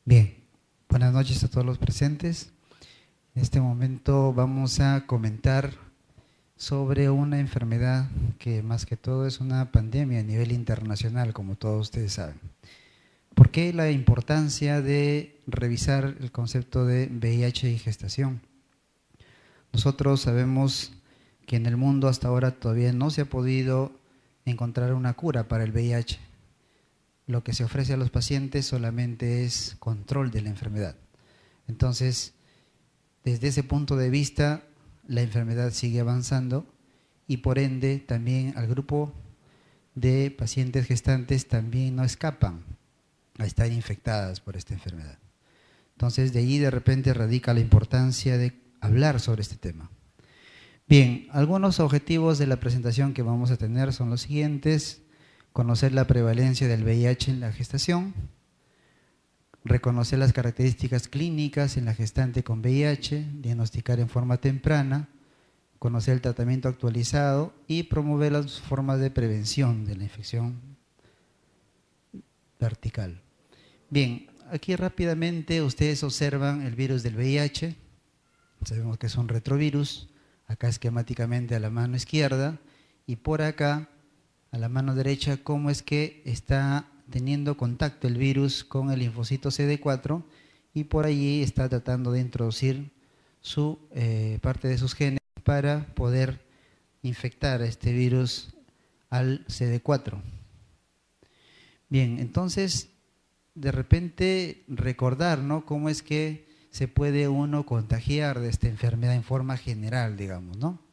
Bien, buenas noches a todos los presentes. En este momento vamos a comentar sobre una enfermedad que más que todo es una pandemia a nivel internacional, como todos ustedes saben. ¿Por qué la importancia de revisar el concepto de VIH y gestación? Nosotros sabemos que en el mundo hasta ahora todavía no se ha podido encontrar una cura para el VIH. Lo que se ofrece a los pacientes solamente es control de la enfermedad. Entonces, desde ese punto de vista, la enfermedad sigue avanzando y por ende también al grupo de pacientes gestantes también no escapan a estar infectadas por esta enfermedad. Entonces, de allí de repente radica la importancia de hablar sobre este tema. Bien, algunos objetivos de la presentación que vamos a tener son los siguientes: conocer la prevalencia del VIH en la gestación, reconocer las características clínicas en la gestante con VIH, diagnosticar en forma temprana, conocer el tratamiento actualizado y promover las formas de prevención de la infección vertical. Bien, aquí rápidamente ustedes observan el virus del VIH. Sabemos que es un retrovirus, acá esquemáticamente a la mano izquierda, y por acá a la mano derecha cómo es que está teniendo contacto el virus con el linfocito CD4 y por allí está tratando de introducir su parte de sus genes para poder infectar a este virus al CD4. Bien, entonces de repente recordar, ¿no?, cómo es que se puede uno contagiar de esta enfermedad en forma general, digamos, ¿no?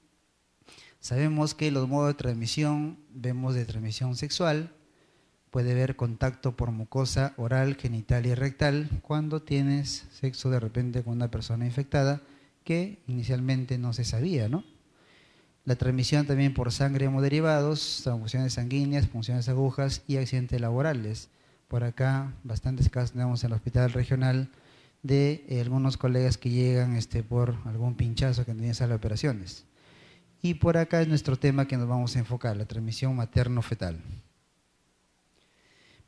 Sabemos que los modos de transmisión, vemos de transmisión sexual, puede haber contacto por mucosa oral, genital y rectal cuando tienes sexo de repente con una persona infectada que inicialmente no se sabía, ¿no? La transmisión también por sangre y hemoderivados, transfusiones sanguíneas, punciones de agujas y accidentes laborales. Por acá bastantes casos tenemos en el hospital regional de algunos colegas que llegan por algún pinchazo que tenían en sala de operaciones. Y por acá es nuestro tema que nos vamos a enfocar, la transmisión materno-fetal.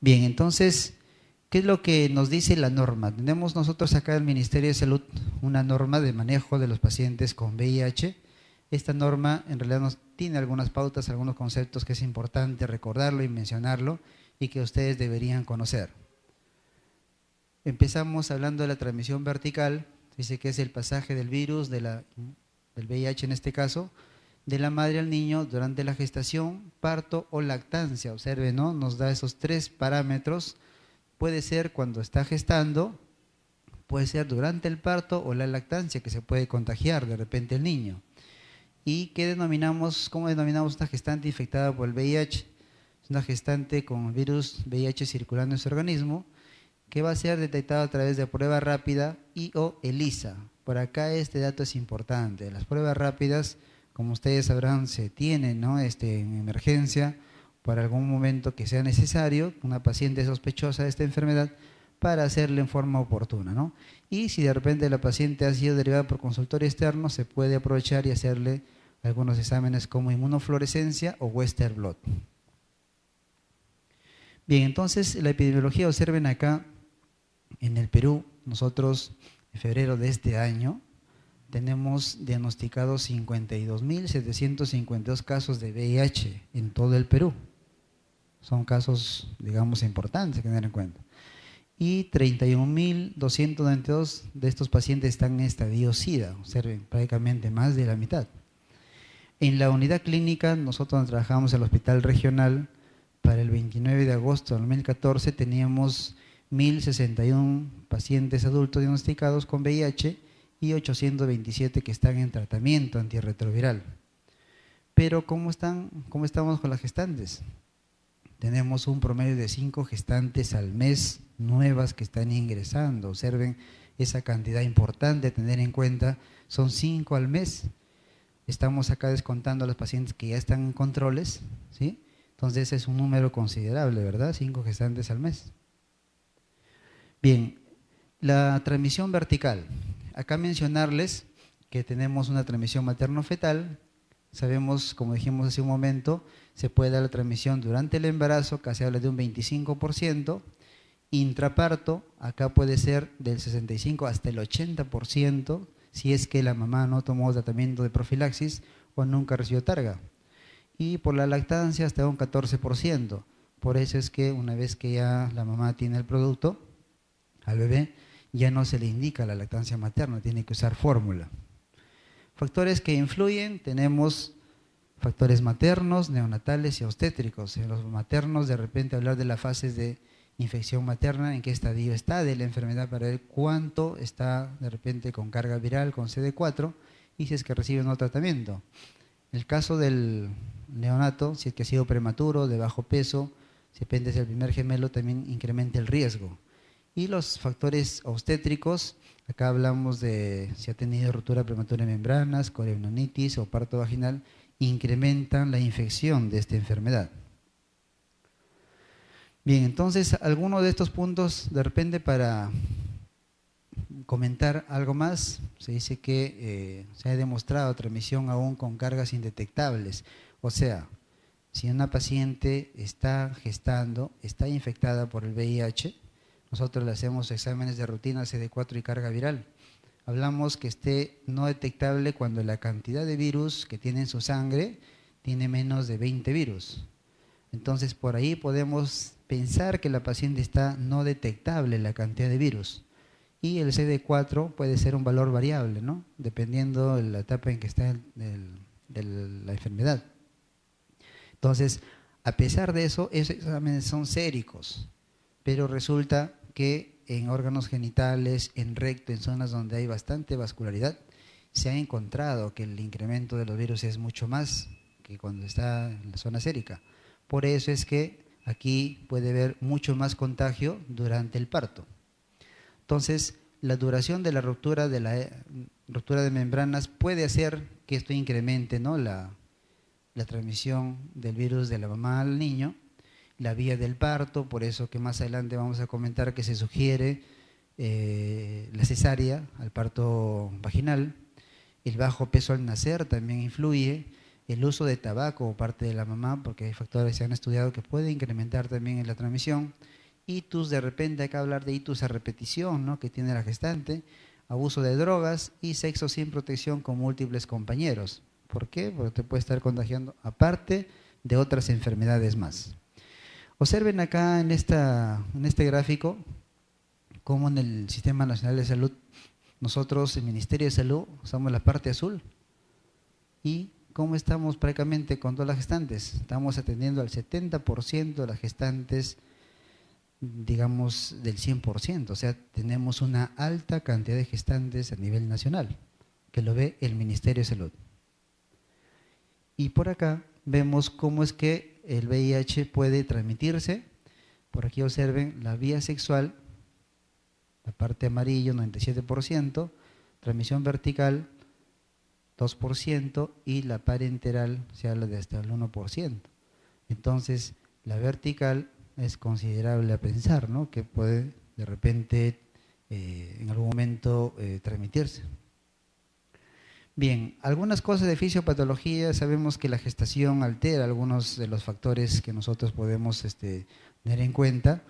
Bien, entonces, ¿qué es lo que nos dice la norma? Tenemos nosotros acá en el Ministerio de Salud una norma de manejo de los pacientes con VIH. Esta norma en realidad nos tiene algunas pautas, algunos conceptos que es importante recordarlo y mencionarlo y que ustedes deberían conocer. Empezamos hablando de la transmisión vertical, dice que es el pasaje del virus, del VIH en este caso, de la madre al niño durante la gestación, parto o lactancia. Observe, ¿no? Nos da esos tres parámetros. Puede ser cuando está gestando, puede ser durante el parto o la lactancia que se puede contagiar de repente el niño. ¿Y qué denominamos? ¿Cómo denominamos una gestante infectada por el VIH? Es una gestante con virus VIH circulando en su organismo que va a ser detectado a través de prueba rápida y o ELISA. Por acá este dato es importante. Las pruebas rápidas, como ustedes sabrán, se tienen, ¿no?, en emergencia para algún momento que sea necesario, una paciente sospechosa de esta enfermedad, para hacerle en forma oportuna, ¿no? Y si de repente la paciente ha sido derivada por consultorio externo, se puede aprovechar y hacerle algunos exámenes como inmunofluorescencia o Western blot. Bien, entonces la epidemiología, observen acá, en el Perú, nosotros en febrero de este año tenemos diagnosticados 52.752 casos de VIH en todo el Perú. Son casos, digamos, importantes que tener en cuenta. Y 31.292 de estos pacientes están en estadio SIDA, observen, prácticamente más de la mitad. En la unidad clínica, nosotros trabajamos en el hospital regional. Para el 29 de agosto de 2014 teníamos 1.061 pacientes adultos diagnosticados con VIH y 827 que están en tratamiento antirretroviral. Pero ¿cómo estamos con las gestantes? Tenemos un promedio de 5 gestantes al mes nuevas que están ingresando. Observen esa cantidad importante a tener en cuenta, son 5 al mes. Estamos acá descontando a los pacientes que ya están en controles, ¿sí? Entonces es un número considerable, ¿verdad? 5 gestantes al mes. Bien, la transmisión vertical. Acá mencionarles que tenemos una transmisión materno-fetal. Sabemos, como dijimos hace un momento, se puede dar la transmisión durante el embarazo, casi habla de un 25%, Intraparto, acá puede ser del 65 hasta el 80%, si es que la mamá no tomó tratamiento de profilaxis o nunca recibió targa. Y por la lactancia hasta un 14%. Por eso es que una vez que ya la mamá tiene el producto, al bebé ya no se le indica la lactancia materna, tiene que usar fórmula. Factores que influyen, tenemos factores maternos, neonatales y obstétricos. En los maternos, de repente hablar de las fases de infección materna, en qué estadio está de la enfermedad para ver cuánto está de repente con carga viral, con CD4, y si es que recibe un tratamiento. El caso del neonato, si es que ha sido prematuro, de bajo peso, si depende del primer gemelo, también incrementa el riesgo. Y los factores obstétricos, acá hablamos de si ha tenido ruptura prematura de membranas, corionitis o parto vaginal, incrementan la infección de esta enfermedad. Bien, entonces, alguno de estos puntos, de repente para comentar algo más, se dice que se ha demostrado transmisión aún con cargas indetectables. O sea, si una paciente está gestando, está infectada por el VIH, nosotros le hacemos exámenes de rutina CD4 y carga viral. Hablamos que esté no detectable cuando la cantidad de virus que tiene en su sangre tiene menos de 20 virus. Entonces, por ahí podemos pensar que la paciente está no detectable la cantidad de virus. Y el CD4 puede ser un valor variable, ¿no? Dependiendo de la etapa en que está de la enfermedad. Entonces, a pesar de eso, esos exámenes son séricos, pero resulta que en órganos genitales, en recto, en zonas donde hay bastante vascularidad, se ha encontrado que el incremento de los virus es mucho más que cuando está en la zona sérica. Por eso es que aquí puede haber mucho más contagio durante el parto. Entonces, la duración de la ruptura de membranas puede hacer que esto incremente, ¿no?, la transmisión del virus de la mamá al niño, la vía del parto, por eso que más adelante vamos a comentar que se sugiere la cesárea al parto vaginal. El bajo peso al nacer también influye, el uso de tabaco por parte de la mamá, porque hay factores que se han estudiado que puede incrementar también en la transmisión. Itus, de repente hay que hablar de itus a repetición, ¿no?, que tiene la gestante, abuso de drogas y sexo sin protección con múltiples compañeros. ¿Por qué? Porque te puede estar contagiando aparte de otras enfermedades más. Observen acá en este gráfico cómo en el Sistema Nacional de Salud, nosotros, el Ministerio de Salud, usamos la parte azul. Y cómo estamos prácticamente con todas las gestantes. Estamos atendiendo al 70% de las gestantes, digamos, del 100%. O sea, tenemos una alta cantidad de gestantes a nivel nacional, que lo ve el Ministerio de Salud. Y por acá vemos cómo es que el VIH puede transmitirse. Por aquí observen la vía sexual, la parte amarillo, 97%, transmisión vertical, 2%, y la parenteral se habla de hasta el 1%. Entonces, la vertical es considerable a pensar, ¿no?, que puede de repente en algún momento transmitirse. Bien, algunas cosas de fisiopatología, sabemos que la gestación altera algunos de los factores que nosotros podemos tener en cuenta,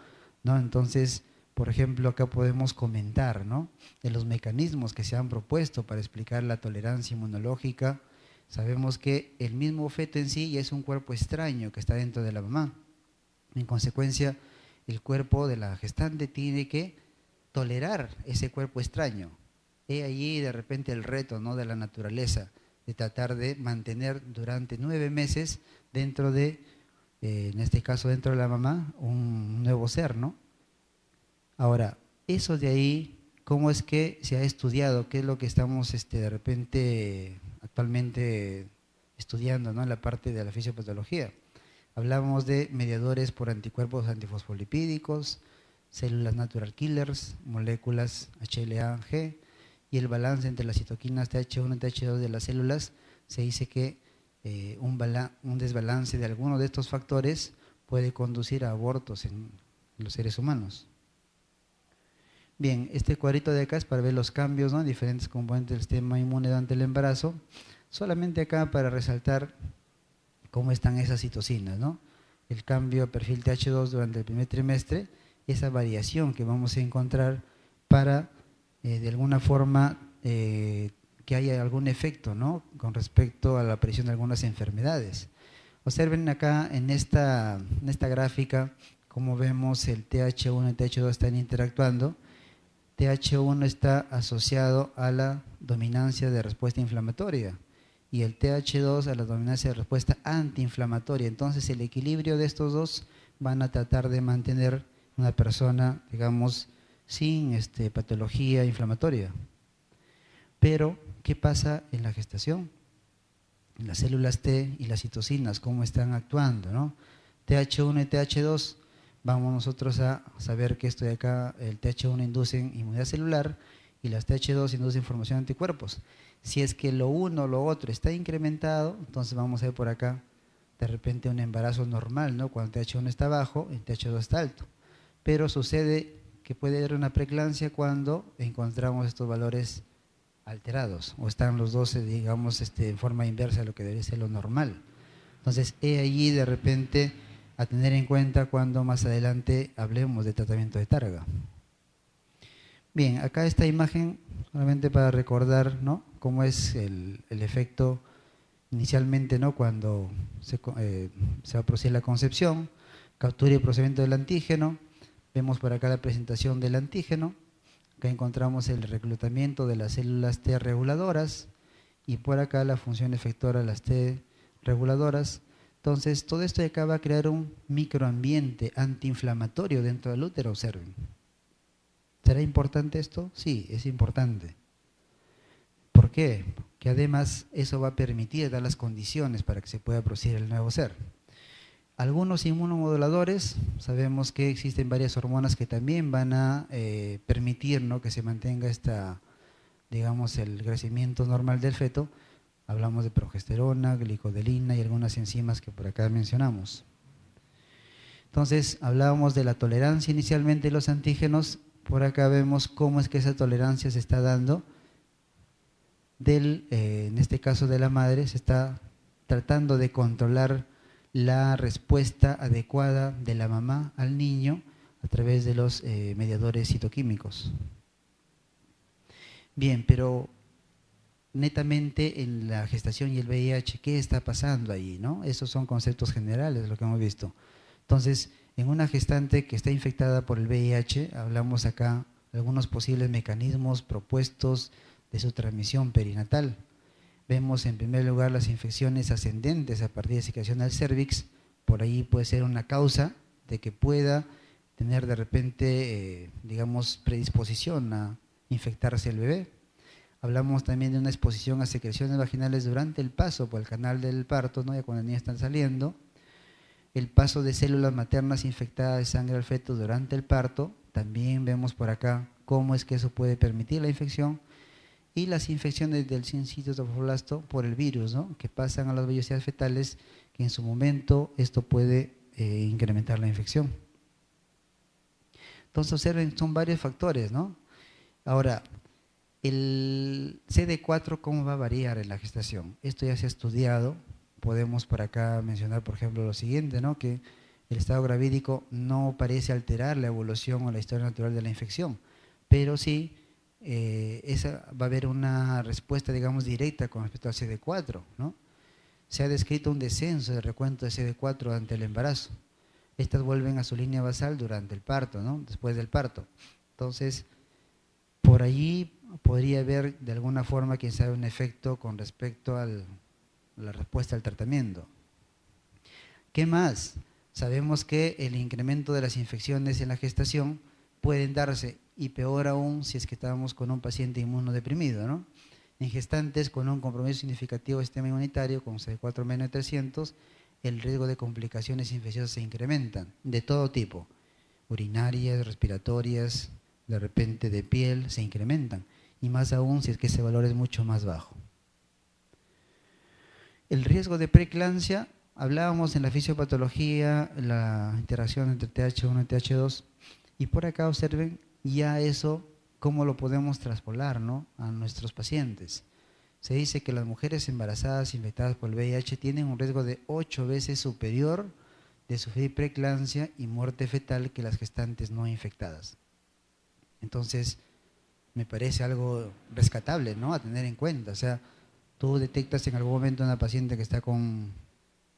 ¿no? Entonces, por ejemplo, acá podemos comentar, ¿no?, de los mecanismos que se han propuesto para explicar la tolerancia inmunológica. Sabemos que el mismo feto en sí ya es un cuerpo extraño que está dentro de la mamá. En consecuencia, el cuerpo de la gestante tiene que tolerar ese cuerpo extraño. He allí de repente el reto, ¿no?, de la naturaleza, de tratar de mantener durante 9 meses dentro de, en este caso dentro de la mamá, un nuevo ser, ¿no? Ahora, eso de ahí, ¿cómo es que se ha estudiado? ¿Qué es lo que estamos de repente actualmente estudiando, ¿no?, en la parte de la fisiopatología? Hablamos de mediadores por anticuerpos antifosfolipídicos, células natural killers, moléculas HLA-G, y el balance entre las citoquinas TH1 y TH2 de las células. Se dice que un desbalance de alguno de estos factores puede conducir a abortos en los seres humanos. Bien, este cuadrito de acá es para ver los cambios, ¿no?, en diferentes componentes del sistema inmune durante el embarazo. Solamente acá para resaltar cómo están esas citocinas, ¿no? El cambio de perfil TH2 durante el primer trimestre esa variación que vamos a encontrar para de alguna forma que haya algún efecto, ¿no?, con respecto a la aparición de algunas enfermedades. Observen acá en esta gráfica cómo vemos el TH1 y TH2 están interactuando. TH1 está asociado a la dominancia de respuesta inflamatoria y el TH2 a la dominancia de respuesta antiinflamatoria. Entonces el equilibrio de estos dos van a tratar de mantener una persona, digamos, sin patología inflamatoria. Pero, ¿qué pasa en la gestación? Las células T y las citocinas, ¿cómo están actuando, no? TH1 y TH2, vamos nosotros a saber que esto de acá, el TH1 induce inmunidad celular y las TH2 inducen formación de anticuerpos. Si es que lo uno o lo otro está incrementado, entonces vamos a ver por acá de repente un embarazo normal, ¿no?, cuando el TH1 está bajo, el TH2 está alto. Pero sucede que puede haber una preeclampsia cuando encontramos estos valores alterados o están los dos, digamos, en forma inversa de lo que debería ser lo normal. Entonces, he allí de repente a tener en cuenta cuando más adelante hablemos de tratamiento de Targa. Bien, acá esta imagen, solamente para recordar, ¿no?, cómo es el efecto inicialmente, ¿no?, cuando se va a producir la concepción, captura y procesamiento del antígeno. Vemos por acá la presentación del antígeno. Acá encontramos el reclutamiento de las células T reguladoras y por acá la función efectora de las T reguladoras. Entonces, todo esto de acá va a crear un microambiente antiinflamatorio dentro del útero, observen. ¿Será importante esto? Sí, es importante. ¿Por qué? Porque además eso va a permitir dar las condiciones para que se pueda producir el nuevo ser. Algunos inmunomoduladores, sabemos que existen varias hormonas que también van a permitir, ¿no?, que se mantenga digamos, el crecimiento normal del feto. Hablamos de progesterona, glicodelina y algunas enzimas que por acá mencionamos. Entonces, hablábamos de la tolerancia inicialmente de los antígenos. Por acá vemos cómo es que esa tolerancia se está dando. En este caso de la madre, se está tratando de controlar la respuesta adecuada de la mamá al niño a través de los mediadores citoquímicos. Bien, pero netamente en la gestación y el VIH, ¿qué está pasando ahí, no? Esos son conceptos generales, lo que hemos visto. Entonces, en una gestante que está infectada por el VIH, hablamos acá de algunos posibles mecanismos propuestos de su transmisión perinatal. Vemos en primer lugar las infecciones ascendentes a partir de secreción al cérvix. Por ahí puede ser una causa de que pueda tener de repente, digamos, predisposición a infectarse el bebé. Hablamos también de una exposición a secreciones vaginales durante el paso por el canal del parto, ¿no?, ya cuando el niño está saliendo. El paso de células maternas infectadas de sangre al feto durante el parto. También vemos por acá cómo es que eso puede permitir la infección. Y las infecciones del citoplasma por el virus, ¿no?, que pasan a las vellosidades fetales, que en su momento esto puede incrementar la infección. Entonces, observen, son varios factores, ¿no? Ahora, el CD4, ¿cómo va a variar en la gestación? Esto ya se ha estudiado. Podemos por acá mencionar, por ejemplo, lo siguiente, ¿no?, que el estado gravídico no parece alterar la evolución o la historia natural de la infección, pero sí va a haber una respuesta, digamos, directa con respecto al CD4, ¿no? Se ha descrito un descenso de recuento de CD4 durante el embarazo. Estas vuelven a su línea basal durante el parto, ¿no?, después del parto. Entonces, por allí podría haber de alguna forma, quién sabe, un efecto con respecto a la respuesta al tratamiento. ¿Qué más? Sabemos que el incremento de las infecciones en la gestación pueden darse, y peor aún si es que estamos con un paciente inmunodeprimido, ¿no? En gestantes con un compromiso significativo del sistema inmunitario, con CD4 menos de 300, el riesgo de complicaciones infecciosas se incrementan, de todo tipo, urinarias, respiratorias, de repente de piel, se incrementan, y más aún si es que ese valor es mucho más bajo. El riesgo de preeclampsia, hablábamos en la fisiopatología, la interacción entre TH1 y TH2, y por acá observen ya eso, cómo lo podemos traspolar, ¿no?, a nuestros pacientes. Se dice que las mujeres embarazadas infectadas por el VIH tienen un riesgo de 8 veces superior de sufrir preeclampsia y muerte fetal que las gestantes no infectadas. Entonces, me parece algo rescatable, ¿no?, a tener en cuenta. O sea, tú detectas en algún momento a una paciente que está con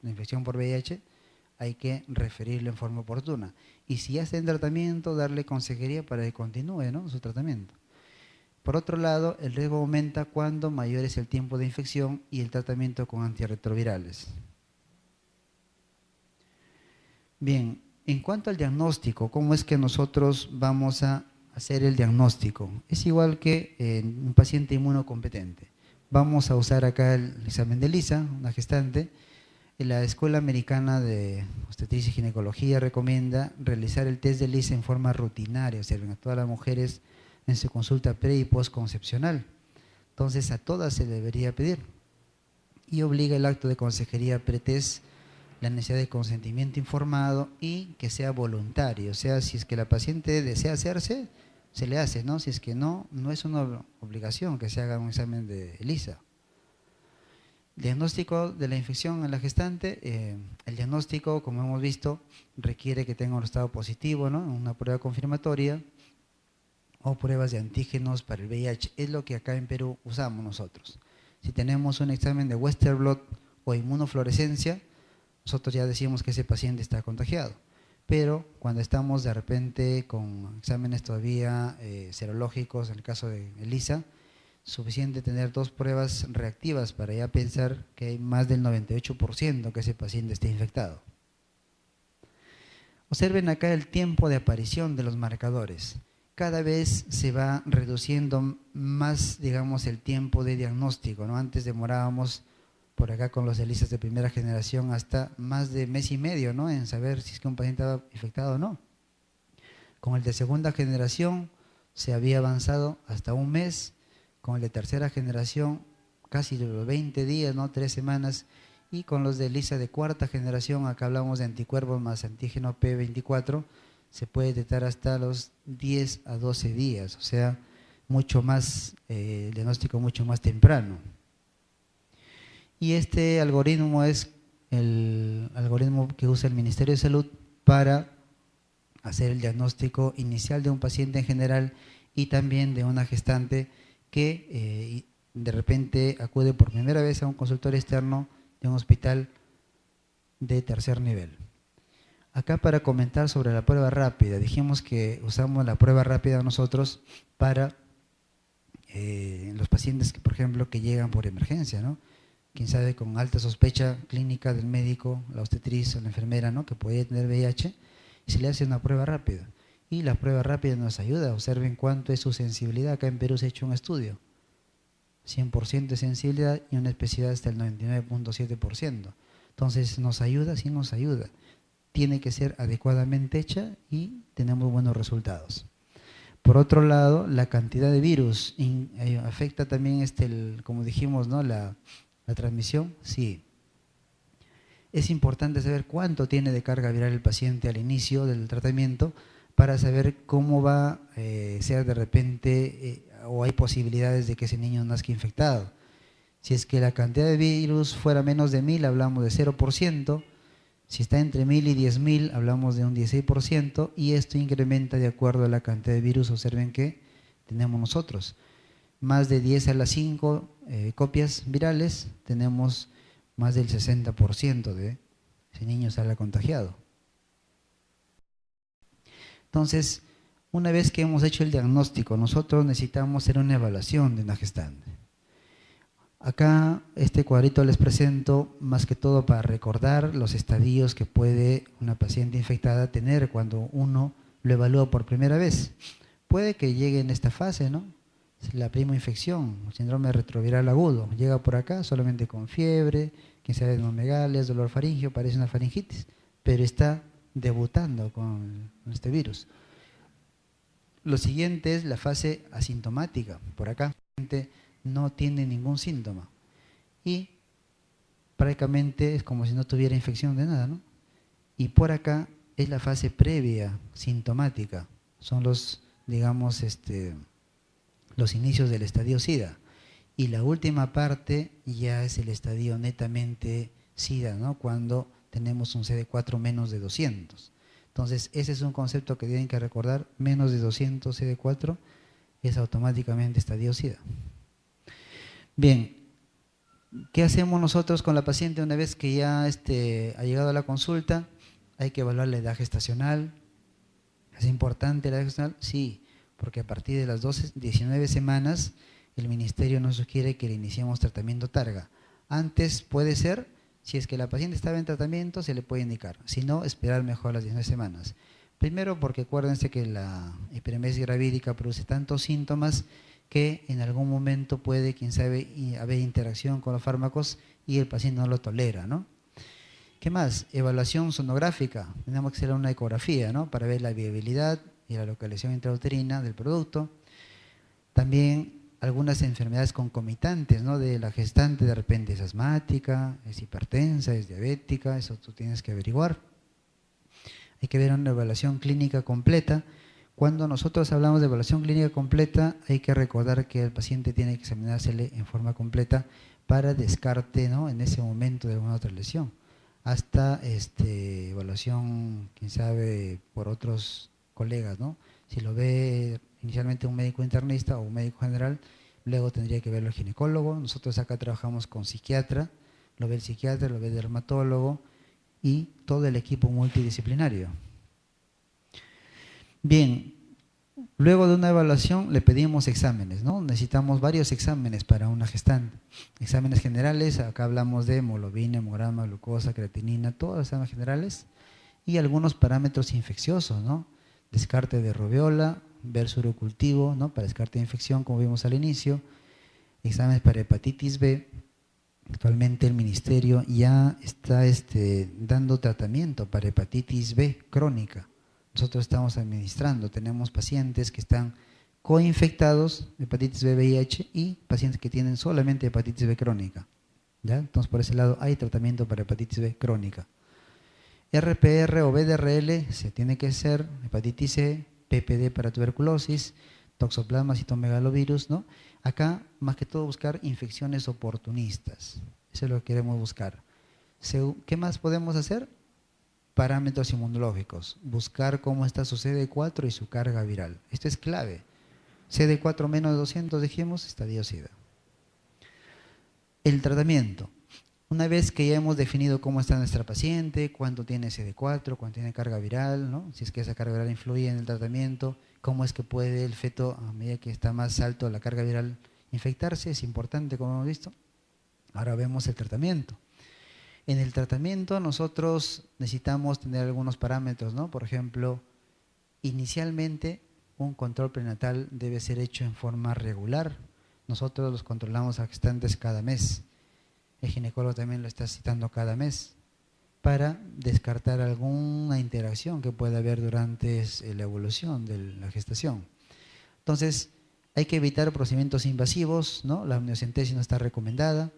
la infección por VIH, hay que referirlo en forma oportuna. Y si ya está en tratamiento, darle consejería para que continúe, ¿no?, su tratamiento. Por otro lado, el riesgo aumenta cuando mayor es el tiempo de infección y el tratamiento con antirretrovirales. Bien, en cuanto al diagnóstico, ¿cómo es que nosotros vamos a hacer el diagnóstico? Es igual que en un paciente inmunocompetente. Vamos a usar acá el examen de ELISA, una gestante. La Escuela Americana de Obstetricia y Ginecología recomienda realizar el test de ELISA en forma rutinaria, observen a todas las mujeres en su consulta pre y postconcepcional. Entonces a todas se debería pedir. Y obliga el acto de consejería pretest, la necesidad de consentimiento informado y que sea voluntario. O sea, si es que la paciente desea hacerse, se le hace, ¿no? Si es que no, no es una obligación que se haga un examen de ELISA. Diagnóstico de la infección en la gestante. El diagnóstico, como hemos visto, requiere que tenga un estado positivo, ¿no?, una prueba confirmatoria o pruebas de antígenos para el VIH. Es lo que acá en Perú usamos nosotros. Si tenemos un examen de Western blot o inmunofluorescencia, nosotros ya decimos que ese paciente está contagiado. Pero cuando estamos de repente con exámenes todavía serológicos, en el caso de ELISA, suficiente tener 2 pruebas reactivas para ya pensar que hay más del 98% que ese paciente esté infectado. Observen acá el tiempo de aparición de los marcadores. Cada vez se va reduciendo más, digamos, el tiempo de diagnóstico, ¿no? Antes demorábamos por acá con los ELISAs de primera generación hasta más de mes y medio, ¿no?, en saber si es que un paciente estaba infectado o no. Con el de segunda generación se había avanzado hasta un mes, con el de tercera generación casi los 20 días, ¿no?, 3 semanas, y con los de ELISA de cuarta generación, acá hablamos de anticuerpos más antígeno P24, se puede detectar hasta los 10 a 12 días, o sea, mucho más, el diagnóstico mucho más temprano. Y este algoritmo es el algoritmo que usa el Ministerio de Salud para hacer el diagnóstico inicial de un paciente en general y también de una gestante que de repente acude por primera vez a un consultorio externo de un hospital de tercer nivel. Acá para comentar sobre la prueba rápida, dijimos que usamos la prueba rápida nosotros para los pacientes que, por ejemplo, que llegan por emergencia, ¿no? Quién sabe, con alta sospecha clínica del médico, la obstetriz o la enfermera, ¿no?, que podía tener VIH, y se le hace una prueba rápida. Y la prueba rápida nos ayuda. Observen cuánto es su sensibilidad. Acá en Perú se ha hecho un estudio. 100% de sensibilidad y una especificidad hasta el 99.7%. Entonces, ¿nos ayuda? Sí nos ayuda. Tiene que ser adecuadamente hecha y tenemos buenos resultados. Por otro lado, la cantidad de virus afecta también, como dijimos, ¿no?, la transmisión. Sí. Es importante saber cuánto tiene de carga viral el paciente al inicio del tratamiento para saber cómo va a ser de repente o hay posibilidades de que ese niño nazca infectado. Si es que la cantidad de virus fuera menos de 1000, hablamos de 0%. Si está entre 1000 y 10.000, hablamos de un 16%, y esto incrementa de acuerdo a la cantidad de virus. Observen que tenemos nosotros. Más de 10 a las 5 copias virales, tenemos más del 60% de ese niño sale contagiado. Entonces, una vez que hemos hecho el diagnóstico, nosotros necesitamos hacer una evaluación de una gestante. Acá este cuadrito les presento más que todo para recordar los estadios que puede una paciente infectada tener cuando uno lo evalúa por primera vez. Puede que llegue en esta fase, ¿no?, la primoinfección, síndrome retroviral agudo, llega por acá solamente con fiebre, quién sabe, megalias, dolor faríngeo, parece una faringitis, pero está debutando con este virus. Lo siguiente es la fase asintomática, por acá no tiene ningún síntoma y prácticamente es como si no tuviera infección de nada, ¿no? Y por acá es la fase previa sintomática, son los, digamos, los inicios del estadio SIDA, y la última parte ya es el estadio netamente SIDA, ¿no?, cuando tenemos un CD4 menos de 200. Entonces, ese es un concepto que tienen que recordar, menos de 200 CD4 es automáticamente estadiosida. Bien, ¿qué hacemos nosotros con la paciente una vez que ya ha llegado a la consulta? Hay que evaluar la edad gestacional. ¿Es importante la edad gestacional? Sí, porque a partir de las 19 semanas el ministerio nos sugiere que le iniciemos tratamiento targa. Antes puede ser, si es que la paciente estaba en tratamiento, se le puede indicar. Si no, esperar mejor las 19 semanas. Primero porque acuérdense que la hiperemesis gravídica produce tantos síntomas que en algún momento puede, quién sabe, haber interacción con los fármacos y el paciente no lo tolera, ¿no? ¿Qué más? Evaluación sonográfica. Tenemos que hacer una ecografía, ¿no? Para ver la viabilidad y la localización intrauterina del producto. También algunas enfermedades concomitantes, ¿no? De la gestante, de repente es asmática, es hipertensa, es diabética, eso tú tienes que averiguar. Hay que ver una evaluación clínica completa. Cuando nosotros hablamos de evaluación clínica completa, hay que recordar que el paciente tiene que examinársele en forma completa para descarte, ¿no? En ese momento de alguna otra lesión. Hasta evaluación, quién sabe, por otros colegas, ¿no? Si lo ve inicialmente un médico internista o un médico general, luego tendría que verlo el ginecólogo. Nosotros acá trabajamos con psiquiatra, lo ve el psiquiatra, lo ve el dermatólogo y todo el equipo multidisciplinario. Bien, luego de una evaluación le pedimos exámenes, ¿no? Necesitamos varios exámenes para una gestante. Exámenes generales, acá hablamos de hemoglobina, hemograma, glucosa, creatinina, todos los exámenes generales y algunos parámetros infecciosos, ¿no? Descarte de rubiola, ver su urocultivo, ¿no? Para descarte de infección, como vimos al inicio, exámenes para hepatitis B. Actualmente el ministerio ya está dando tratamiento para hepatitis B crónica. Nosotros estamos administrando, tenemos pacientes que están coinfectados, hepatitis B, VIH, y pacientes que tienen solamente hepatitis B crónica, ¿ya? Entonces por ese lado hay tratamiento para hepatitis B crónica. RPR o VDRL se tiene que hacer, hepatitis C, PPD para tuberculosis, toxoplasma, citomegalovirus, ¿no? Acá, más que todo, buscar infecciones oportunistas. Eso es lo que queremos buscar. ¿Qué más podemos hacer? Parámetros inmunológicos. Buscar cómo está su CD4 y su carga viral. Esto es clave. CD4 menos de 200, dijimos, estadiosida. El tratamiento. Una vez que ya hemos definido cómo está nuestra paciente, cuánto tiene CD4, cuánto tiene carga viral, ¿no? Si es que esa carga viral influye en el tratamiento, cómo es que puede el feto, a medida que está más alto la carga viral, infectarse, es importante, como hemos visto. Ahora vemos el tratamiento. En el tratamiento nosotros necesitamos tener algunos parámetros, ¿no? Por ejemplo, inicialmente un control prenatal debe ser hecho en forma regular. Nosotros los controlamos a gestantes cada mes. El ginecólogo también lo está citando cada mes para descartar alguna interacción que pueda haber durante la evolución de la gestación. Entonces, hay que evitar procedimientos invasivos, ¿no? La amniocentesis no está recomendada.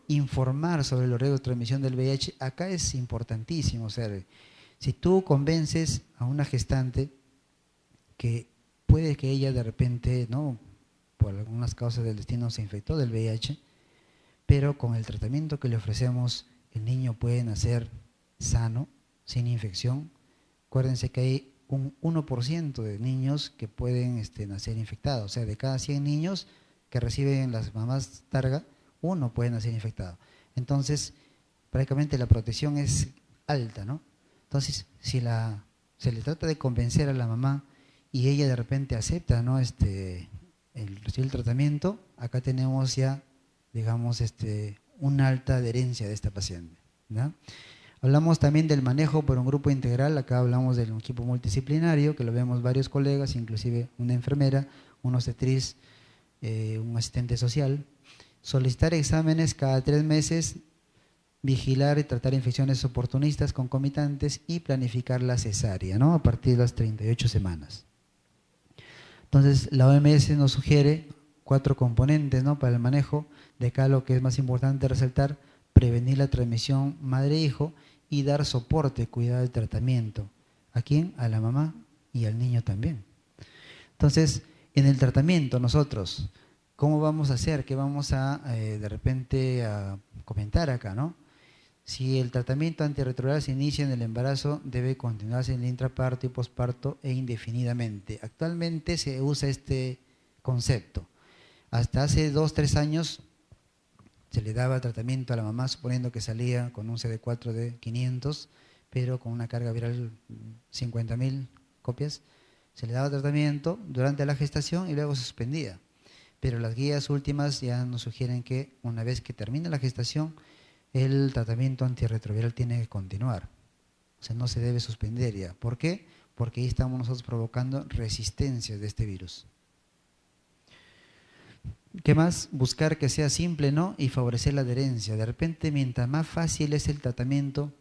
Informar sobre los riesgos de transmisión del VIH, acá es importantísimo. O sea, si tú convences a una gestante que puede que ella de repente, ¿no? Por algunas causas del destino se infectó del VIH, pero con el tratamiento que le ofrecemos, el niño puede nacer sano, sin infección. Acuérdense que hay un 1% de niños que pueden nacer infectados. O sea, de cada 100 niños que reciben las mamás targa, uno puede nacer infectado. Entonces, prácticamente la protección es alta, ¿no? Entonces, si se le trata de convencer a la mamá y ella de repente acepta, ¿no? recibir el tratamiento, acá tenemos ya, digamos, una alta adherencia de esta paciente, ¿no? Hablamos también del manejo por un grupo integral. Acá hablamos del equipo multidisciplinario, que lo vemos varios colegas, inclusive una enfermera, un obstetriz, un asistente social. Solicitar exámenes cada 3 meses, vigilar y tratar infecciones oportunistas concomitantes y planificar la cesárea, ¿no? A partir de las 38 semanas. Entonces, la OMS nos sugiere 4 componentes, ¿no? Para el manejo. De acá lo que es más importante resaltar: prevenir la transmisión madre-hijo y dar soporte, cuidado del tratamiento. ¿A quién? A la mamá y al niño también. Entonces, en el tratamiento nosotros, ¿cómo vamos a hacer? ¿Qué vamos a de repente a comentar acá, ¿no? Si el tratamiento antirretroviral se inicia en el embarazo, debe continuarse en el intraparto y posparto e indefinidamente. Actualmente se usa este concepto. Hasta hace 2, 3 años se le daba tratamiento a la mamá suponiendo que salía con un CD4 de 500, pero con una carga viral 50.000 copias. Se le daba tratamiento durante la gestación y luego se suspendía. Pero las guías últimas ya nos sugieren que una vez que termine la gestación, el tratamiento antirretroviral tiene que continuar. O sea, no se debe suspender ya. ¿Por qué? Porque ahí estamos nosotros provocando resistencias de este virus. ¿Qué más? Buscar que sea simple, ¿no? Y favorecer la adherencia. De repente, mientras más fácil es el tratamiento,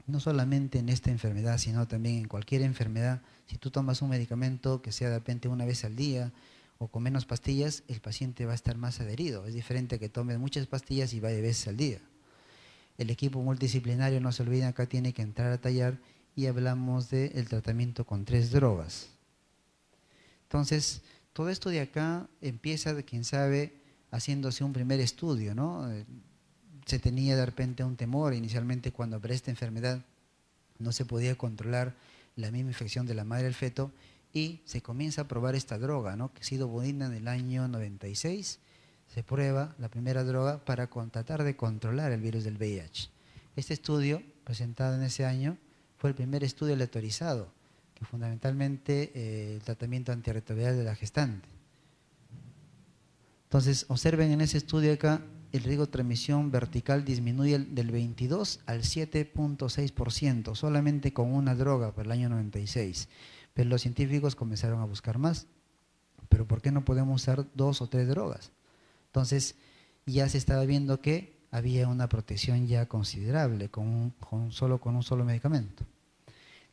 no solamente en esta enfermedad, sino también en cualquier enfermedad, si tú tomas un medicamento que sea de repente una vez al día o con menos pastillas, el paciente va a estar más adherido. Es diferente a que tome muchas pastillas y vaya veces al día. El equipo multidisciplinario, no se olviden, acá tiene que entrar a tallar y hablamos del tratamiento con 3 drogas. Entonces, todo esto de acá empieza, de quién sabe, haciéndose un primer estudio, ¿no? Se tenía de repente un temor inicialmente cuando para esta enfermedad no se podía controlar la misma infección de la madre del feto y se comienza a probar esta droga, ¿no? Que sidobudina en el año 96, se prueba la primera droga para tratar de controlar el virus del VIH. Este estudio, presentado en ese año, fue el primer estudio aleatorizado, que fundamentalmente el tratamiento antirretroviral de la gestante. Entonces, observen en ese estudio acá, el riesgo de transmisión vertical disminuye del 22 al 7.6%, solamente con una droga para el año 96. Pero los científicos comenzaron a buscar más. ¿Pero por qué no podemos usar 2 o 3 drogas? Entonces, ya se estaba viendo que había una protección ya considerable con un solo medicamento.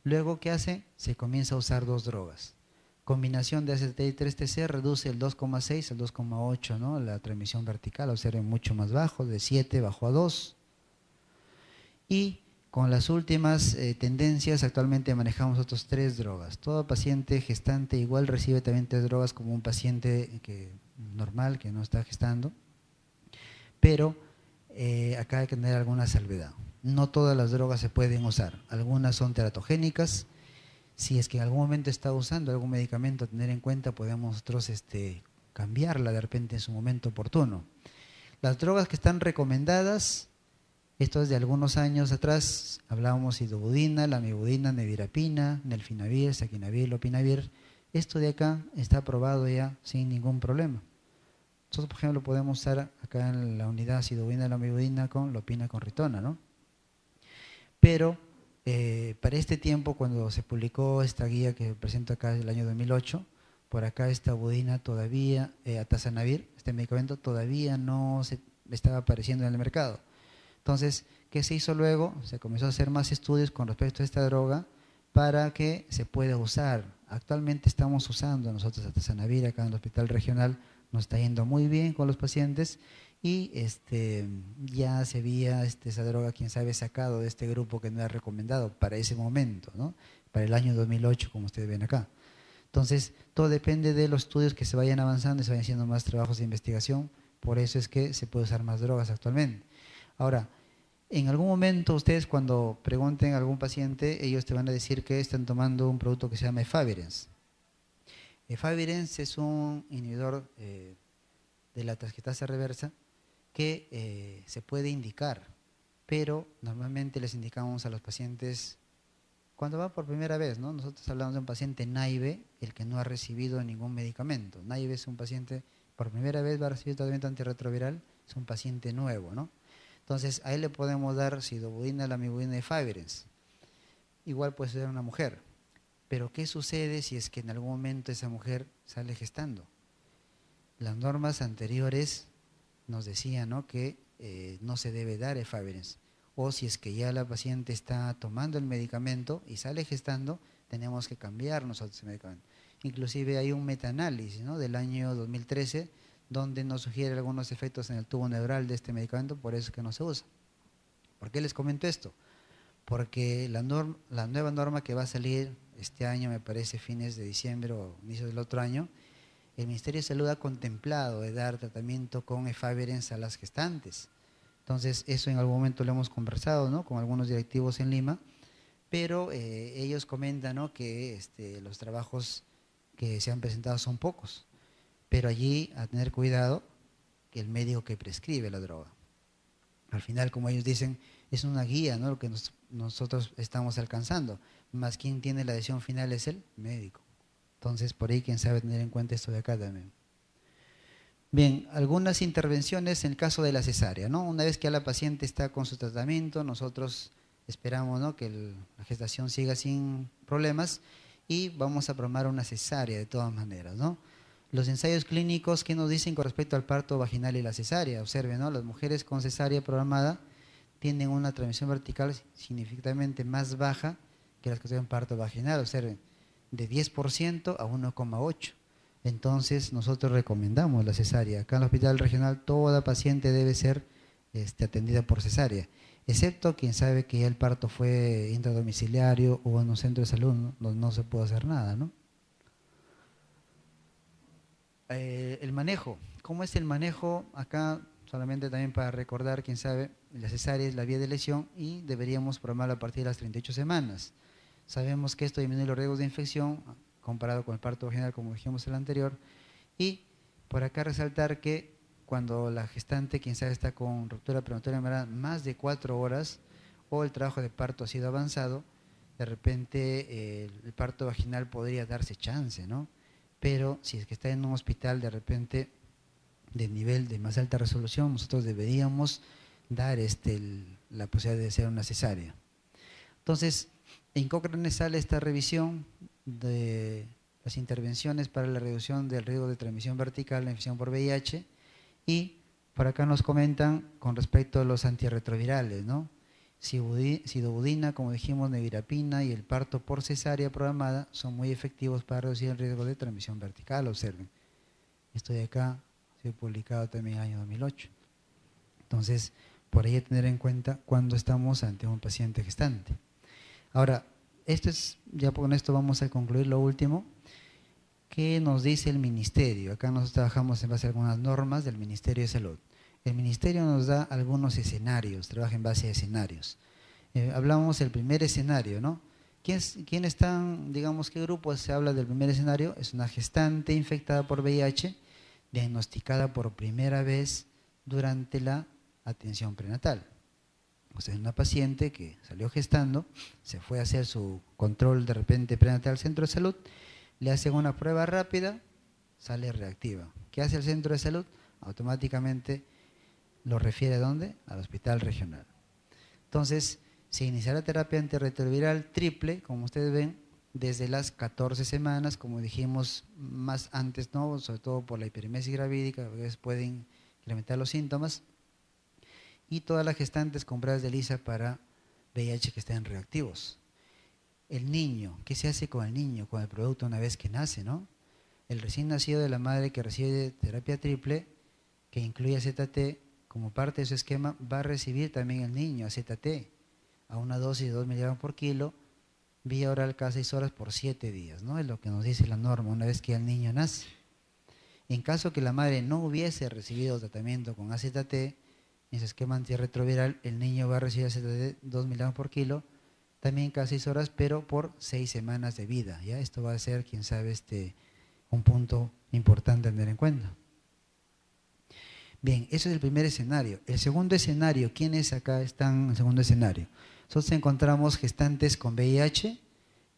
Luego, ¿qué hace? Se comienza a usar 2 drogas. Combinación de AZT y 3-TC reduce el 2,6 al 2,8, ¿no? La transmisión vertical, observen, mucho más bajo, de 7 bajó a 2. Y con las últimas tendencias, actualmente manejamos otras 3 drogas. Todo paciente gestante igual recibe también 3 drogas como un paciente normal, que no está gestando. Pero acá hay que tener alguna salvedad. No todas las drogas se pueden usar. Algunas son teratogénicas. Si es que en algún momento está usando algún medicamento a tener en cuenta, podemos nosotros cambiarla de repente en su momento oportuno. Las drogas que están recomendadas, esto es de algunos años atrás, hablábamos sidobudina, lamivudina, nevirapina, nelfinavir, saquinavir, lopinavir. Esto de acá está aprobado ya sin ningún problema. Nosotros, por ejemplo, podemos usar acá en la unidad sidobudina, lamivudina con lopina con ritona, ¿no? Pero para este tiempo, cuando se publicó esta guía que presento acá el año 2008, por acá esta budina todavía, atazanavir, este medicamento todavía no se estaba apareciendo en el mercado. Entonces, ¿qué se hizo luego? Se comenzó a hacer más estudios con respecto a esta droga para que se pueda usar. Actualmente estamos usando nosotros atazanavir acá en el hospital regional, nos está yendo muy bien con los pacientes y ya se había esa droga, quién sabe, sacado de este grupo que no era recomendado para ese momento, ¿no? Para el año 2008, como ustedes ven acá. Entonces, todo depende de los estudios que se vayan avanzando y se vayan haciendo más trabajos de investigación, por eso es que se puede usar más drogas actualmente. Ahora, en algún momento ustedes cuando pregunten a algún paciente, ellos te van a decir que están tomando un producto que se llama efavirenz. Efavirenz es un inhibidor de la transcriptasa reversa que se puede indicar, pero normalmente les indicamos a los pacientes cuando va por primera vez, ¿no? Nosotros hablamos de un paciente naive, el que no ha recibido ningún medicamento. Naive es un paciente, por primera vez va a recibir tratamiento antirretroviral, es un paciente nuevo, ¿no? Entonces, a él le podemos dar sidobudina, lamivudina y efavirenz. Igual puede ser una mujer. Pero, ¿qué sucede si es que en algún momento esa mujer sale gestando? Las normas anteriores nos decían, ¿no?, que no se debe dar efavirenz. O si es que ya la paciente está tomando el medicamento y sale gestando, tenemos que cambiar nosotros el medicamento. Inclusive hay un metaanálisis, ¿no?, del año 2013 donde nos sugiere algunos efectos en el tubo neural de este medicamento, por eso es que no se usa. ¿Por qué les comento esto? Porque la nueva norma que va a salir este año, me parece fines de diciembre o inicios del otro año, el Ministerio de Salud ha contemplado de dar tratamiento con efavirenz a las gestantes, Entonces, eso en algún momento lo hemos conversado, ¿no?, con algunos directivos en Lima, pero ellos comentan, ¿no?, que los trabajos que se han presentado son pocos, pero allí a tener cuidado que el médico que prescribe la droga. Al final, como ellos dicen, es una guía, ¿no?, lo que nosotros estamos alcanzando, más quien tiene la decisión final es el médico. Entonces, por ahí quien sabe tener en cuenta esto de acá también. Bien, algunas intervenciones en el caso de la cesárea, ¿no? Una vez que ya la paciente está con su tratamiento, nosotros esperamos, ¿no?, que la gestación siga sin problemas y vamos a programar una cesárea de todas maneras, ¿no? Los ensayos clínicos, ¿qué nos dicen con respecto al parto vaginal y la cesárea? Observen, ¿no?, las mujeres con cesárea programada tienen una transmisión vertical significativamente más baja que las que tienen parto vaginal, observen, de 10% a 1,8%. Entonces nosotros recomendamos la cesárea. Acá en el hospital regional toda paciente debe ser atendida por cesárea, excepto quien sabe que ya el parto fue intradomiciliario o en un centro de salud, ¿no?, donde no se puede hacer nada, ¿no? El manejo, ¿cómo es el manejo? Acá solamente también para recordar, quien sabe, la cesárea es la vía de lesión y deberíamos programarla a partir de las 38 semanas. Sabemos que esto disminuye los riesgos de infección comparado con el parto vaginal, como dijimos en el anterior. Y por acá resaltar que cuando la gestante, quien sabe, está con ruptura prematuraria temprana más de 4 horas o el trabajo de parto ha sido avanzado, de repente el parto vaginal podría darse chance, ¿no? Pero si es que está en un hospital de repente de nivel de más alta resolución, nosotros deberíamos dar la posibilidad de hacer una cesárea. Entonces, en Cochrane sale esta revisión de las intervenciones para la reducción del riesgo de transmisión vertical de la infección por VIH y por acá nos comentan con respecto a los antirretrovirales, ¿no? Sidobudina, como dijimos, nevirapina y el parto por cesárea programada son muy efectivos para reducir el riesgo de transmisión vertical, observen. Esto de acá ha sido publicado también en el año 2008. Entonces, por ahí hay que tener en cuenta cuando estamos ante un paciente gestante. Ahora, ya con esto vamos a concluir lo último. ¿Qué nos dice el Ministerio? Acá nosotros trabajamos en base a algunas normas del Ministerio de Salud. El Ministerio nos da algunos escenarios, trabaja en base a escenarios. Hablamos del primer escenario, ¿no? ¿Quién están, digamos, qué grupo se habla del primer escenario? Es una gestante infectada por VIH, diagnosticada por primera vez durante la atención prenatal. O sea, una paciente que salió gestando, se fue a hacer su control de repente prenatal al centro de salud, le hacen una prueba rápida, sale reactiva. ¿Qué hace el centro de salud? Automáticamente lo refiere ¿a dónde? Al hospital regional. Entonces, se iniciará terapia antirretroviral triple, como ustedes ven, desde las 14 semanas, como dijimos más antes, ¿no?, sobre todo por la hiperemesis gravídica, a veces pueden incrementar los síntomas, y todas las gestantes con pruebas de ELISA para VIH que estén reactivos. El niño, ¿qué se hace con el niño, con el producto una vez que nace, ¿no? El recién nacido de la madre que recibe terapia triple, que incluye AZT, como parte de su esquema, va a recibir también el niño AZT a una dosis de 2 miligramos por kilo, vía oral cada 6 horas por 7 días, ¿no? Es lo que nos dice la norma una vez que el niño nace. En caso que la madre no hubiese recibido tratamiento con AZT, en su esquema antirretroviral, el niño va a recibir AZT 2 miligramos por kilo, también cada 6 horas, pero por 6 semanas de vida, ¿ya? Esto va a ser, quién sabe, un punto importante a tener en cuenta. Bien, ese es el primer escenario. El segundo escenario, ¿quiénes acá están en el segundo escenario? Nosotros encontramos gestantes con VIH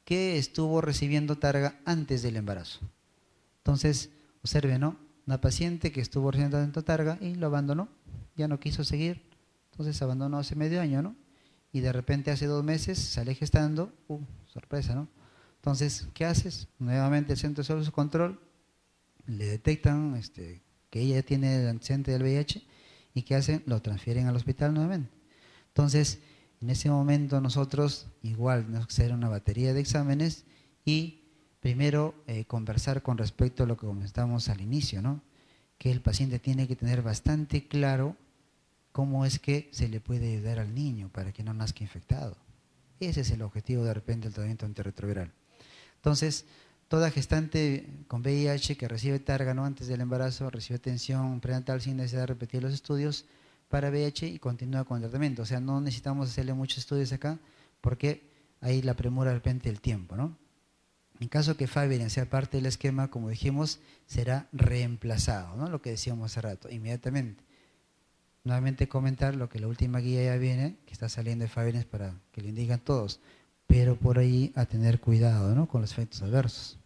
que estuvo recibiendo targa antes del embarazo. Entonces, observen, ¿no? Una paciente que estuvo recibiendo targa y lo abandonó, ya no quiso seguir, entonces abandonó hace medio año, ¿no? Y de repente hace 2 meses sale gestando, sorpresa, ¿no? Entonces, ¿qué haces? Nuevamente el centro de salud su control, le detectan que ella tiene el antecedente del VIH y ¿qué hacen? Lo transfieren al hospital nuevamente. Entonces, en ese momento nosotros igual tenemos que hacer una batería de exámenes y primero conversar con respecto a lo que comentamos al inicio, ¿no? Que el paciente tiene que tener bastante claro cómo es que se le puede ayudar al niño para que no nazca infectado. Ese es el objetivo de repente del tratamiento antirretroviral. Entonces, toda gestante con VIH que recibe targa, ¿no?, antes del embarazo, recibe atención prenatal sin necesidad de repetir los estudios, para VIH y continúa con el tratamiento. O sea, no necesitamos hacerle muchos estudios acá porque ahí la premura de repente el tiempo, ¿no? En caso que Favirenz sea parte del esquema, como dijimos, será reemplazado, ¿no? Lo que decíamos hace rato, inmediatamente. Nuevamente comentar lo que la última guía ya viene, que está saliendo de Favirenz para que lo indican todos, pero por ahí a tener cuidado, ¿no? Con los efectos adversos.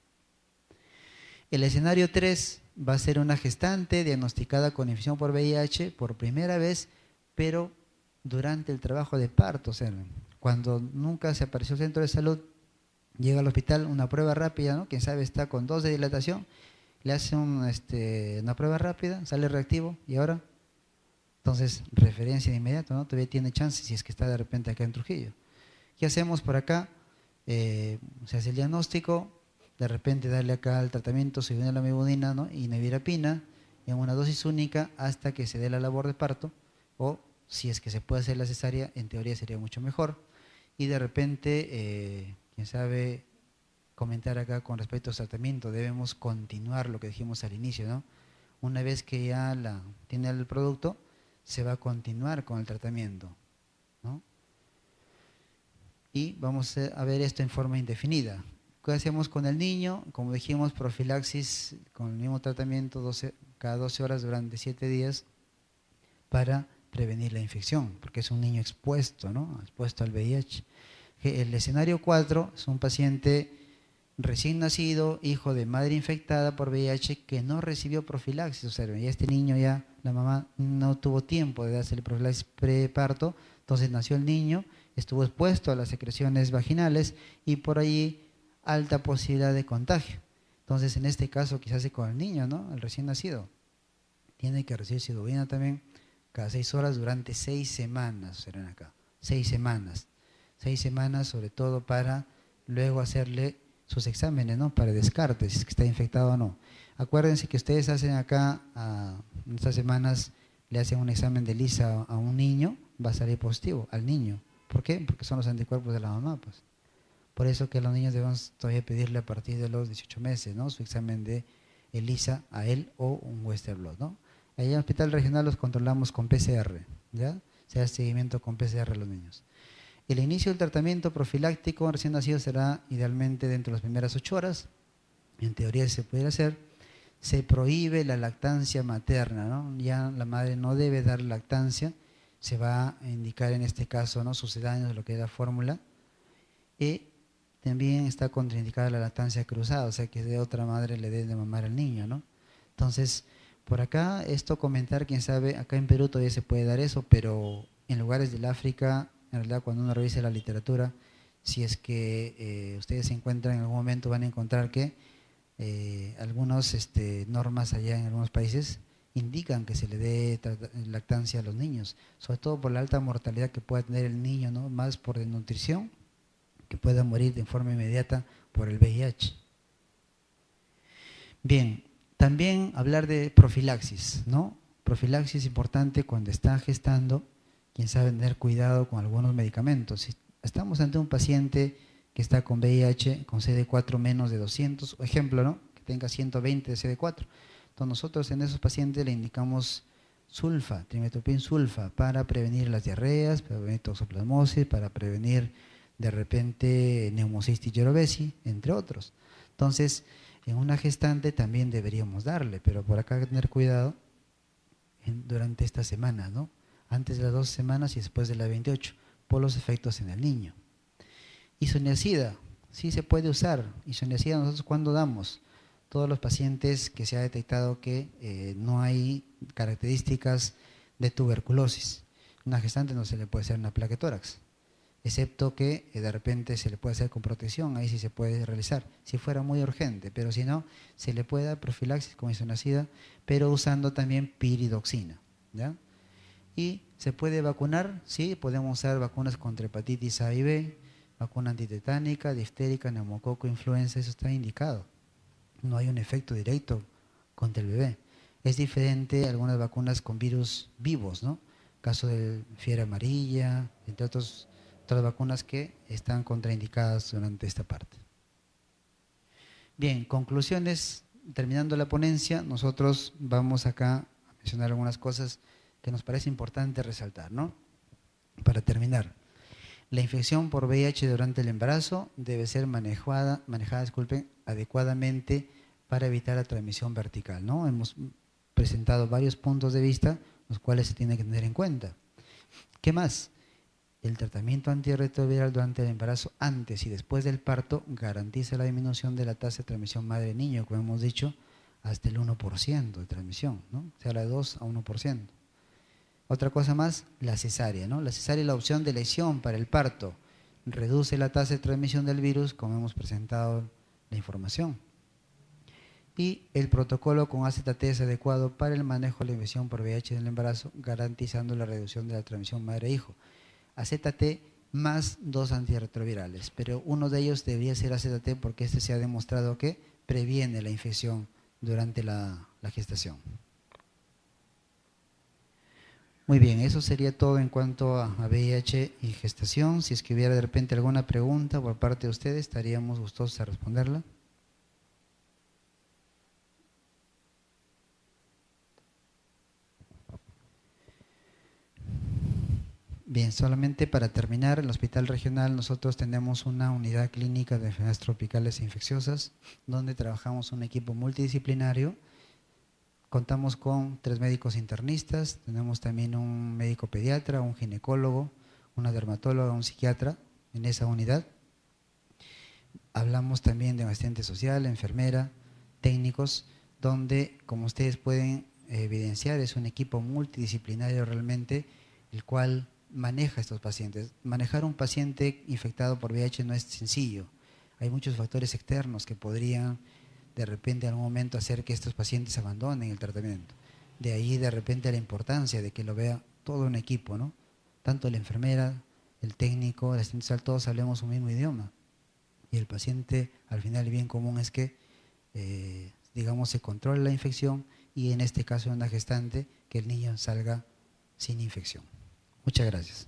El escenario 3 va a ser una gestante diagnosticada con infección por VIH por primera vez, pero durante el trabajo de parto, o sea, cuando nunca se apareció el centro de salud, llega al hospital, una prueba rápida, ¿no? Quién sabe está con 2 de dilatación, le hace una prueba rápida, sale reactivo y ahora, entonces referencia de inmediato, ¿no? Todavía tiene chance si es que está de repente acá en Trujillo. ¿Qué hacemos por acá? Se hace el diagnóstico, de repente darle acá el tratamiento amivodina, ¿no? Y nevirapina en una dosis única hasta que se dé la labor de parto, o si es que se puede hacer la cesárea, en teoría sería mucho mejor. Y de repente, quién sabe, comentar acá con respecto al tratamiento, debemos continuar lo que dijimos al inicio, ¿no? Una vez que ya tiene el producto, se va a continuar con el tratamiento, ¿no? Y vamos a ver esto en forma indefinida. ¿Qué hacemos con el niño? Como dijimos, profilaxis con el mismo tratamiento cada 12 horas durante 7 días para prevenir la infección, porque es un niño expuesto, ¿no? Expuesto al VIH. El escenario 4 es un paciente recién nacido, hijo de madre infectada por VIH que no recibió profilaxis. Observen, y este niño ya, la mamá no tuvo tiempo de hacerle profilaxis preparto, entonces nació el niño, estuvo expuesto a las secreciones vaginales y por ahí alta posibilidad de contagio. Entonces, en este caso, quizás es con el niño, ¿no? El recién nacido. Tiene que recibir sidobina también cada 6 horas durante 6 semanas, serán acá. 6 semanas. 6 semanas, sobre todo para luego hacerle sus exámenes, ¿no? Para descarte, si es que está infectado o no. Acuérdense que ustedes hacen acá, en estas semanas, le hacen un examen de ELISA a un niño, va a salir positivo al niño. ¿Por qué? Porque son los anticuerpos de la mamá, pues. Por eso que a los niños debemos todavía pedirle a partir de los 18 meses, ¿no? Su examen de ELISA a él o un Western blot, ¿no? Ahí en el hospital regional los controlamos con PCR, ¿ya? Se hace seguimiento con PCR a los niños. El inicio del tratamiento profiláctico recién nacido será idealmente dentro de las primeras 8 horas. En teoría se puede hacer. Se prohíbe la lactancia materna, ¿no? Ya la madre no debe dar lactancia. Se va a indicar en este caso, ¿no? Sucedáneos de lo que es la fórmula. Y también está contraindicada la lactancia cruzada, o sea que de otra madre le dé de mamar al niño, ¿no? Entonces, por acá, esto comentar, quién sabe, acá en Perú todavía se puede dar eso, pero en lugares del África, en realidad cuando uno revisa la literatura, si es que ustedes se encuentran en algún momento, van a encontrar que algunas normas allá en algunos países indican que se le dé lactancia a los niños, sobre todo por la alta mortalidad que pueda tener el niño, ¿no? Más por desnutrición, que pueda morir de forma inmediata por el VIH. Bien, también hablar de profilaxis, ¿no? Profilaxis importante cuando está gestando, quién sabe tener cuidado con algunos medicamentos. Si estamos ante un paciente que está con VIH, con CD4 menos de 200, ejemplo, ¿no? Que tenga 120 de CD4. Entonces nosotros en esos pacientes le indicamos sulfa, trimethoprim sulfa, para prevenir las diarreas, para prevenir toxoplasmosis, para prevenir de repente neumocistis yerovesi, entre otros. Entonces, en una gestante también deberíamos darle, pero por acá hay que tener cuidado durante estas semanas, ¿no? Antes de las 12 semanas y después de las 28, por los efectos en el niño. Isoniazida, sí se puede usar. Isoniazida nosotros ¿cuándo damos? Todos los pacientes que se ha detectado que no hay características de tuberculosis. Una gestante no se le puede hacer una placa de tórax, excepto que de repente se le puede hacer con protección, ahí sí se puede realizar, si fuera muy urgente, pero si no, se le puede dar profilaxis con isoniazida, pero usando también piridoxina, ¿ya? Y se puede vacunar, sí, podemos usar vacunas contra hepatitis A y B, vacuna antitetánica, diftérica, neumococo, influenza, eso está indicado. No hay un efecto directo contra el bebé. Es diferente a algunas vacunas con virus vivos, ¿no? Caso de fiebre amarilla, entre otras vacunas que están contraindicadas durante esta parte. Bien, conclusiones, terminando la ponencia, nosotros vamos acá a mencionar algunas cosas que nos parece importante resaltar, ¿no? Para terminar, la infección por VIH durante el embarazo debe ser manejada, adecuadamente para evitar la transmisión vertical, ¿no? Hemos presentado varios puntos de vista, los cuales se tiene que tener en cuenta. ¿Qué más? El tratamiento antirretroviral durante el embarazo, antes y después del parto, garantiza la disminución de la tasa de transmisión madre-niño, como hemos dicho, hasta el 1% de transmisión, ¿no? Se habla de 2 a 1%. Otra cosa más, la cesárea, ¿no? La cesárea es la opción de elección para el parto. Reduce la tasa de transmisión del virus, como hemos presentado la información. Y el protocolo con AZT es adecuado para el manejo de la infección por VIH en el embarazo, garantizando la reducción de la transmisión madre-hijo. AZT más 2 antirretrovirales, pero uno de ellos debería ser AZT porque este se ha demostrado que previene la infección durante la gestación. Muy bien, eso sería todo en cuanto a VIH y gestación. Si es que hubiera de repente alguna pregunta por parte de ustedes, estaríamos gustosos de responderla. Bien, solamente para terminar, en el Hospital Regional nosotros tenemos una unidad clínica de enfermedades tropicales e infecciosas, donde trabajamos un equipo multidisciplinario. Contamos con 3 médicos internistas, tenemos también un médico pediatra, un ginecólogo, una dermatóloga, un psiquiatra en esa unidad. Hablamos también de un asistente social, enfermera, técnicos, donde, como ustedes pueden evidenciar, es un equipo multidisciplinario realmente, el cual maneja a estos pacientes. Manejar un paciente infectado por VIH no es sencillo. Hay muchos factores externos que podrían de repente en algún momento hacer que estos pacientes abandonen el tratamiento. De ahí de repente la importancia de que lo vea todo un equipo, ¿no? Tanto la enfermera, el técnico, el asistente social, todos hablemos un mismo idioma. Y el paciente, al final, el bien común es que, digamos, se controle la infección y en este caso en una gestante, que el niño salga sin infección. Muchas gracias.